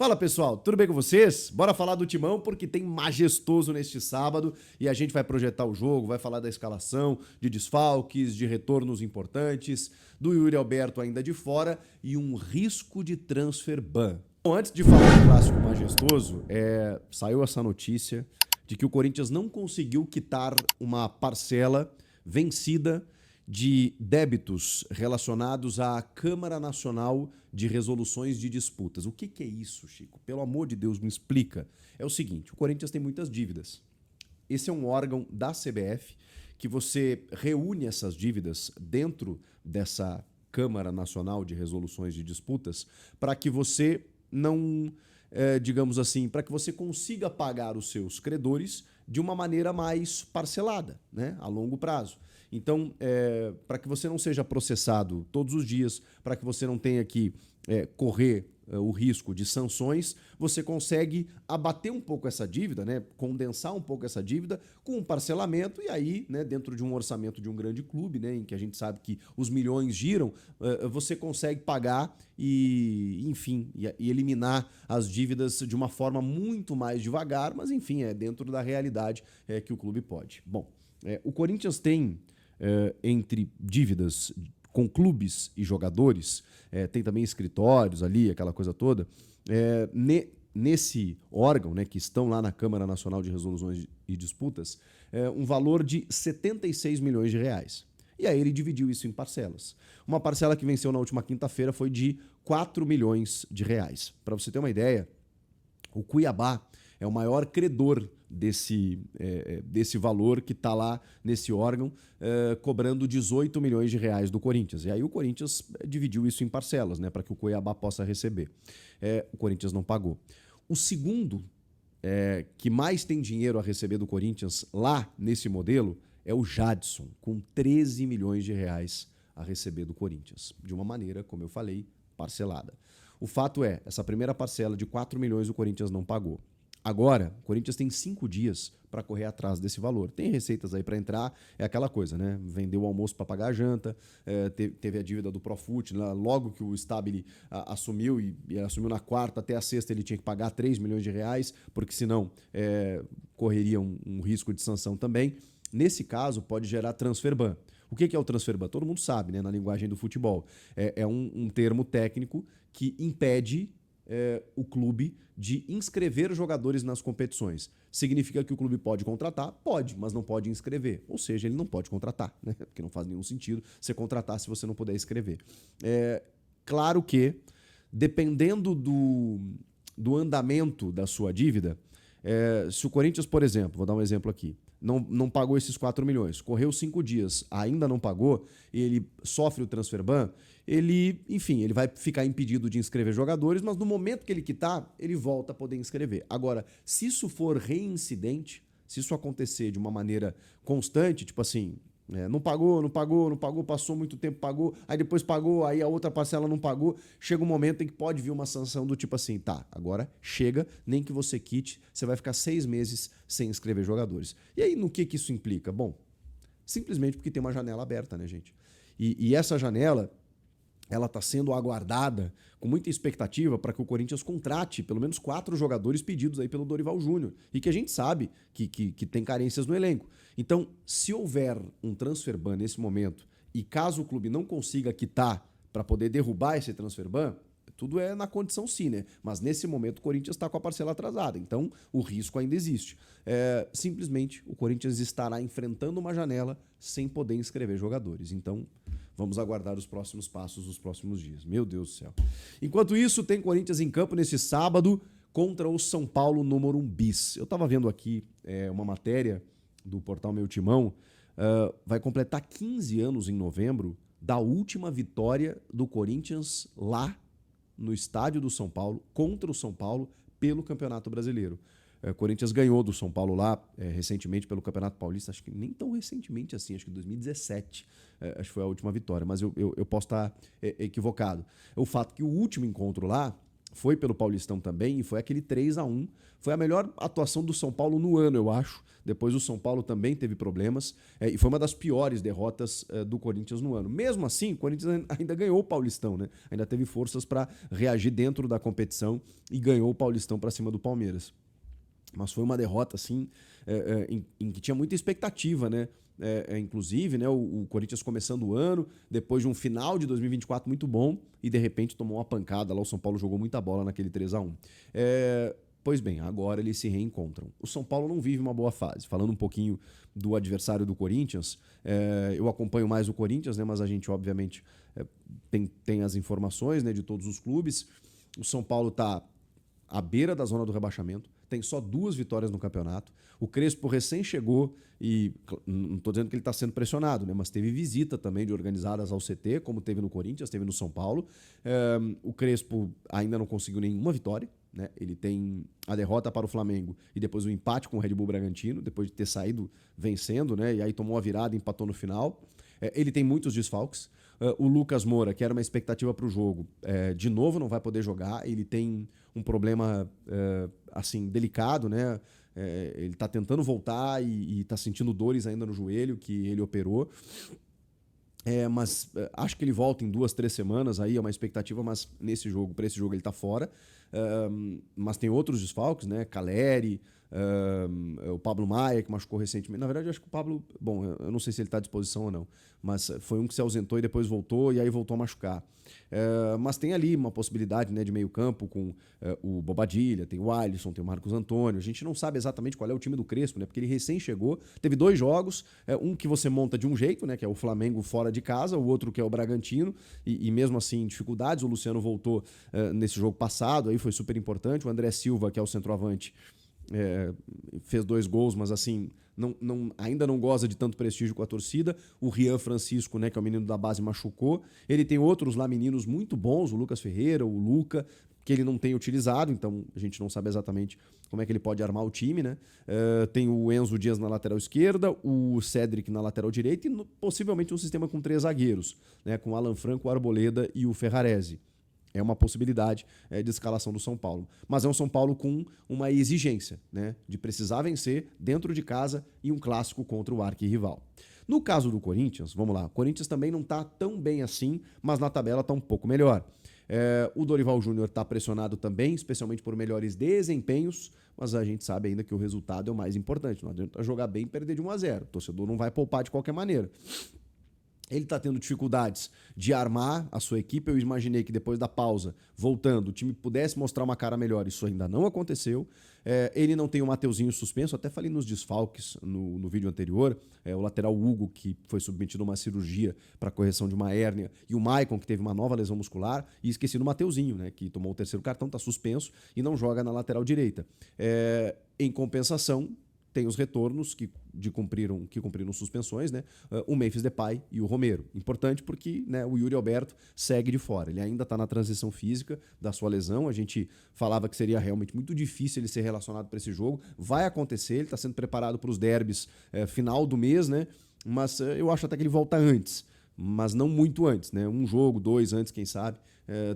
Fala pessoal, tudo bem com vocês? Bora falar do Timão porque tem majestoso neste sábado e a gente vai projetar o jogo, vai falar da escalação, de desfalques, de retornos importantes, do Yuri Alberto ainda de fora e um risco de transfer ban. Bom, antes de falar do clássico majestoso, saiu essa notícia de que o Corinthians não conseguiu quitar uma parcela vencida de débitos relacionados à Câmara Nacional de Resoluções de Disputas. O que é isso, Chico? Pelo amor de Deus, me explica. É o seguinte, o Corinthians tem muitas dívidas. Esse é um órgão da CBF que você reúne essas dívidas dentro dessa Câmara Nacional de Resoluções de Disputas para que você não, digamos assim, para que você consiga pagar os seus credores de uma maneira mais parcelada, né, a longo prazo. Então, para que você não seja processado todos os dias, para que você não tenha que correr o risco de sanções, você consegue abater um pouco essa dívida, né, condensar um pouco essa dívida com um parcelamento e aí, né, dentro de um orçamento de um grande clube, né, em que a gente sabe que os milhões giram, você consegue pagar e, enfim, e eliminar as dívidas de uma forma muito mais devagar, mas enfim, é dentro da realidade que o clube pode. Bom, o Corinthians tem entre dívidas com clubes e jogadores, tem também escritórios ali, aquela coisa toda, nesse órgão, né, que estão lá na Câmara Nacional de Resoluções e Disputas, um valor de 76 milhões de reais. E aí ele dividiu isso em parcelas. Uma parcela que venceu na última quinta-feira foi de 4 milhões de reais. Para você ter uma ideia, o Cuiabá é o maior credor desse valor que está lá nesse órgão, cobrando 18 milhões de reais do Corinthians. E aí o Corinthians dividiu isso em parcelas, né, para que o Cuiabá possa receber. O Corinthians não pagou. O segundo, que mais tem dinheiro a receber do Corinthians lá nesse modelo, é o Jadson, com 13 milhões de reais a receber do Corinthians. De uma maneira, como eu falei, parcelada. O fato é, essa primeira parcela de 4 milhões o Corinthians não pagou. Agora, o Corinthians tem 5 dias para correr atrás desse valor. Tem receitas aí para entrar, é aquela coisa, né? Vendeu o almoço para pagar a janta, teve a dívida do Profut, logo que o Stabile assumiu, e assumiu na quarta até a sexta, ele tinha que pagar 3 milhões de reais, porque senão correria um risco de sanção também. Nesse caso, pode gerar transfer ban. O que é o transfer ban? Todo mundo sabe, né, na linguagem do futebol. É um termo técnico que impede o clube de inscrever jogadores nas competições. Significa que o clube pode contratar? Pode, mas não pode inscrever. Ou seja, ele não pode contratar, né? Porque não faz nenhum sentido você contratar se você não puder inscrever. Claro que, dependendo do andamento da sua dívida, se o Corinthians, por exemplo, vou dar um exemplo aqui, não pagou esses 4 milhões, correu 5 dias, ainda não pagou, e ele sofre o transfer ban, ele vai ficar impedido de inscrever jogadores, mas no momento que ele quitar, ele volta a poder inscrever. Agora, se isso for reincidente, se isso acontecer de uma maneira constante, tipo assim, não pagou, passou muito tempo, pagou, aí depois pagou, aí a outra parcela não pagou, chega um momento em que pode vir uma sanção do tipo assim, tá, agora chega, nem que você quite, você vai ficar 6 meses sem inscrever jogadores. E aí, no que isso implica? Bom, simplesmente porque tem uma janela aberta, né, gente? E essa janela, ela está sendo aguardada com muita expectativa para que o Corinthians contrate pelo menos 4 jogadores pedidos aí pelo Dorival Júnior e que a gente sabe que tem carências no elenco. Então, se houver um transfer ban nesse momento e caso o clube não consiga quitar para poder derrubar esse transfer ban, tudo é na condição sim, né? Mas nesse momento o Corinthians está com a parcela atrasada, então o risco ainda existe. Simplesmente o Corinthians estará enfrentando uma janela sem poder inscrever jogadores. Então vamos aguardar os próximos passos nos próximos dias. Meu Deus do céu. Enquanto isso, tem Corinthians em campo nesse sábado contra o São Paulo no Morumbis. Eu estava vendo aqui uma matéria do portal Meu Timão, vai completar 15 anos em novembro da última vitória do Corinthians lá no estádio do São Paulo, contra o São Paulo, pelo Campeonato Brasileiro. O Corinthians ganhou do São Paulo lá recentemente pelo Campeonato Paulista, acho que nem tão recentemente assim, acho que 2017, acho que foi a última vitória, mas eu posso estar equivocado. O fato que o último encontro lá foi pelo Paulistão também e foi aquele 3-1. Foi a melhor atuação do São Paulo no ano, eu acho. Depois o São Paulo também teve problemas e foi uma das piores derrotas do Corinthians no ano. Mesmo assim, o Corinthians ainda ganhou o Paulistão, né? Ainda teve forças para reagir dentro da competição e ganhou o Paulistão para cima do Palmeiras. Mas foi uma derrota assim em que tinha muita expectativa, né? Inclusive, né, o Corinthians começando o ano, depois de um final de 2024 muito bom, e de repente tomou uma pancada lá. O São Paulo jogou muita bola naquele 3-1. Pois bem, agora eles se reencontram. O São Paulo não vive uma boa fase. Falando um pouquinho do adversário do Corinthians, eu acompanho mais o Corinthians, né, mas a gente, obviamente, tem as informações, né, de todos os clubes. O São Paulo está à beira da zona do rebaixamento, tem só 2 vitórias no campeonato. O Crespo recém chegou e não estou dizendo que ele está sendo pressionado, né? Mas teve visita também de organizadas ao CT, como teve no Corinthians, teve no São Paulo. O Crespo ainda não conseguiu nenhuma vitória, né? Ele tem a derrota para o Flamengo e depois o empate com o Red Bull Bragantino, depois de ter saído vencendo, né? E aí tomou a virada e empatou no final. Ele tem muitos desfalques. O Lucas Moura, que era uma expectativa para o jogo, de novo não vai poder jogar. Ele tem um problema assim delicado, né? Ele está tentando voltar e está sentindo dores ainda no joelho que ele operou. Mas acho que ele volta em 2, 3 semanas, aí é uma expectativa, mas para esse jogo ele está fora. Mas tem outros desfalques, né? Caleri, o Pablo Maia, que machucou recentemente. Na verdade, eu acho que o Pablo, bom, eu não sei se ele está à disposição ou não, mas foi um que se ausentou e depois voltou, e aí voltou a machucar. Mas tem ali uma possibilidade, né, de meio campo com o Bobadilha, tem o Alisson, tem o Marcos Antônio. A gente não sabe exatamente qual é o time do Crespo, né, porque ele recém chegou, teve 2 jogos, um que você monta de um jeito, né, que é o Flamengo fora de casa, o outro que é o Bragantino, e mesmo assim dificuldades. O Luciano voltou nesse jogo passado, aí foi super importante. O André Silva, que é o centroavante, fez 2 gols, mas assim ainda não goza de tanto prestígio com a torcida. O Rian Francisco, né, que é o menino da base, machucou. Ele tem outros lá meninos muito bons, o Lucas Ferreira, o Luca, que ele não tem utilizado, então a gente não sabe exatamente como é que ele pode armar o time, né? Tem o Enzo Dias na lateral esquerda, o Cédric na lateral direita e possivelmente um sistema com 3 zagueiros, né, com o Alan Franco, o Arboleda e o Ferrarese. É uma possibilidade de escalação do São Paulo. Mas é um São Paulo com uma exigência, né, de precisar vencer dentro de casa e um clássico contra o arquirrival. No caso do Corinthians, vamos lá, o Corinthians também não está tão bem assim, mas na tabela está um pouco melhor. O Dorival Júnior está pressionado também, especialmente por melhores desempenhos, mas a gente sabe ainda que o resultado é o mais importante. Não adianta jogar bem e perder de 1-0. O torcedor não vai poupar de qualquer maneira. Ele está tendo dificuldades de armar a sua equipe. Eu imaginei que depois da pausa, voltando, o time pudesse mostrar uma cara melhor. Isso ainda não aconteceu. Ele não tem o Mateuzinho suspenso. Até falei nos desfalques no vídeo anterior. O lateral Hugo, que foi submetido a uma cirurgia para correção de uma hérnia. E o Maicon, que teve uma nova lesão muscular. E esqueci do Mateuzinho, né, que tomou o 3º cartão, está suspenso e não joga na lateral direita. Em compensação, tem os retornos que cumpriram suspensões, né? O Memphis Depay e o Romero. Importante porque, né, o Yuri Alberto segue de fora. Ele ainda está na transição física da sua lesão. A gente falava que seria realmente muito difícil ele ser relacionado para esse jogo. Vai acontecer, ele está sendo preparado para os derbys final do mês, né? Mas eu acho até que ele volta antes, mas não muito antes, né? 1 jogo, 2 antes, quem sabe.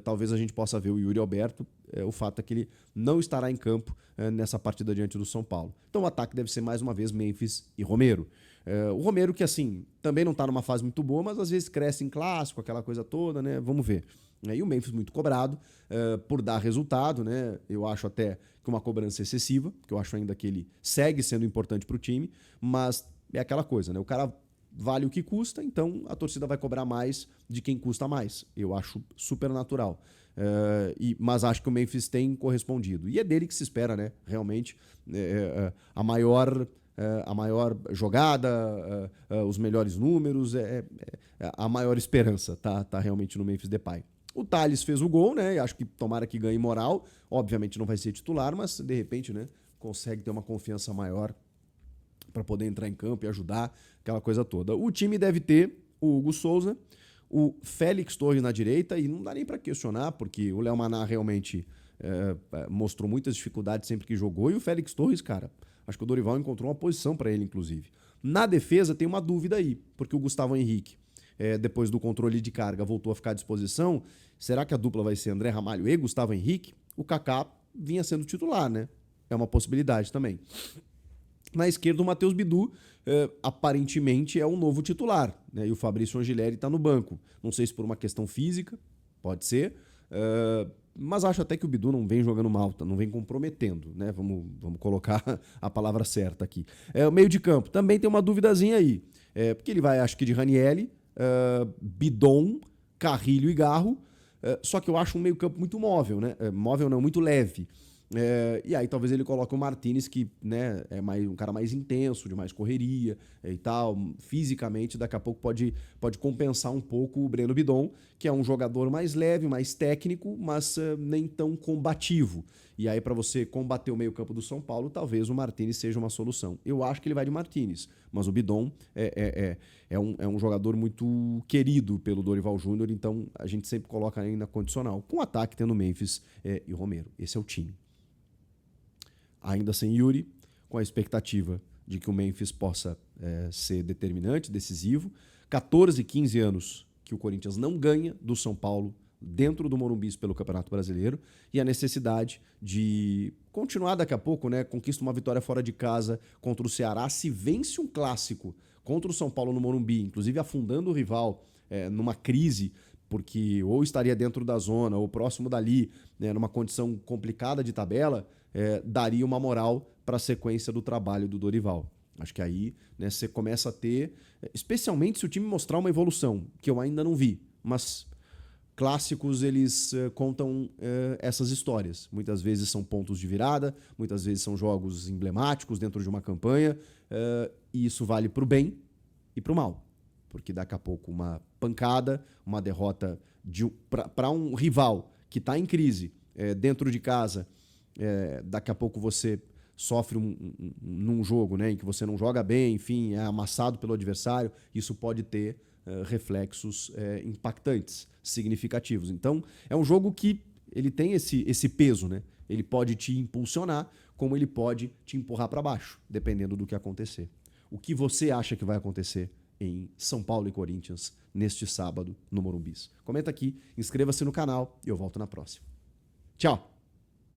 Talvez a gente possa ver o Yuri Alberto. O fato é que ele não estará em campo nessa partida diante do São Paulo. Então o ataque deve ser mais uma vez Memphis e Romero. O Romero que assim também não está numa fase muito boa, mas às vezes cresce em clássico, aquela coisa toda, né? Vamos ver. E o Memphis muito cobrado por dar resultado, né? Eu acho até que uma cobrança excessiva, porque eu acho ainda que ele segue sendo importante para o time, mas é aquela coisa, né? O cara vale o que custa, então a torcida vai cobrar mais de quem custa mais. Eu acho super natural. Mas acho que o Memphis tem correspondido. E é dele que se espera, né? Realmente, a maior jogada, os melhores números, a maior esperança, tá realmente no Memphis Depay. O Thales fez o gol, né? E acho que tomara que ganhe moral. Obviamente não vai ser titular, mas de repente, né, consegue ter uma confiança maior para poder entrar em campo e ajudar, aquela coisa toda. O time deve ter o Hugo Souza, o Félix Torres na direita, e não dá nem para questionar, porque o Léo Maná realmente mostrou muitas dificuldades sempre que jogou, e o Félix Torres, cara, acho que o Dorival encontrou uma posição para ele, inclusive. Na defesa tem uma dúvida aí, porque o Gustavo Henrique, depois do controle de carga, voltou a ficar à disposição. Será que a dupla vai ser André Ramalho e Gustavo Henrique? o Kaká vinha sendo titular, né? É uma possibilidade também. Na esquerda, o Matheus Bidu, aparentemente, é um novo titular, né? E o Fabrício Angileri está no banco. Não sei se por uma questão física, pode ser, mas acho até que o Bidu não vem jogando mal, não vem comprometendo, né? Vamos colocar a palavra certa aqui. O meio de campo, também tem uma duvidazinha aí, porque ele vai, acho que de Ranieri, Bidon, Carrilho e Garro, só que eu acho um meio campo muito móvel, né? Móvel não, muito leve. E aí talvez ele coloque o Martinez, que, né, é um cara mais intenso, de mais correria e tal. Fisicamente, daqui a pouco pode compensar um pouco o Breno Bidon, que é um jogador mais leve, mais técnico, mas nem tão combativo. E aí, para você combater o meio-campo do São Paulo, talvez o Martinez seja uma solução. Eu acho que ele vai de Martinez, mas o Bidon é um jogador muito querido pelo Dorival Júnior, então a gente sempre coloca ele na condicional, com ataque tendo Memphis e Romero. Esse é o time. Ainda sem Yuri, com a expectativa de que o Memphis possa ser determinante, decisivo. 14, 15 anos que o Corinthians não ganha do São Paulo dentro do Morumbi pelo Campeonato Brasileiro, e a necessidade de continuar daqui a pouco, né? Conquista uma vitória fora de casa contra o Ceará, se vence um clássico contra o São Paulo no Morumbi, inclusive afundando o rival numa crise, porque ou estaria dentro da zona ou próximo dali, né, numa condição complicada de tabela, daria uma moral para a sequência do trabalho do Dorival. Acho que aí, né, você começa a ter, especialmente se o time mostrar uma evolução, que eu ainda não vi, mas clássicos, eles contam essas histórias. Muitas vezes são pontos de virada, muitas vezes são jogos emblemáticos dentro de uma campanha, e isso vale para o bem e para o mal. Porque daqui a pouco uma pancada, uma derrota para um rival que está em crise dentro de casa, daqui a pouco você sofre num jogo, né, em que você não joga bem, enfim, é amassado pelo adversário, isso pode ter reflexos impactantes, significativos. Então, é um jogo que ele tem esse peso, né? Ele pode te impulsionar, como ele pode te empurrar para baixo, dependendo do que acontecer. O que você acha que vai acontecer em São Paulo e Corinthians neste sábado no Morumbi? Comenta aqui, inscreva-se no canal e eu volto na próxima. Tchau!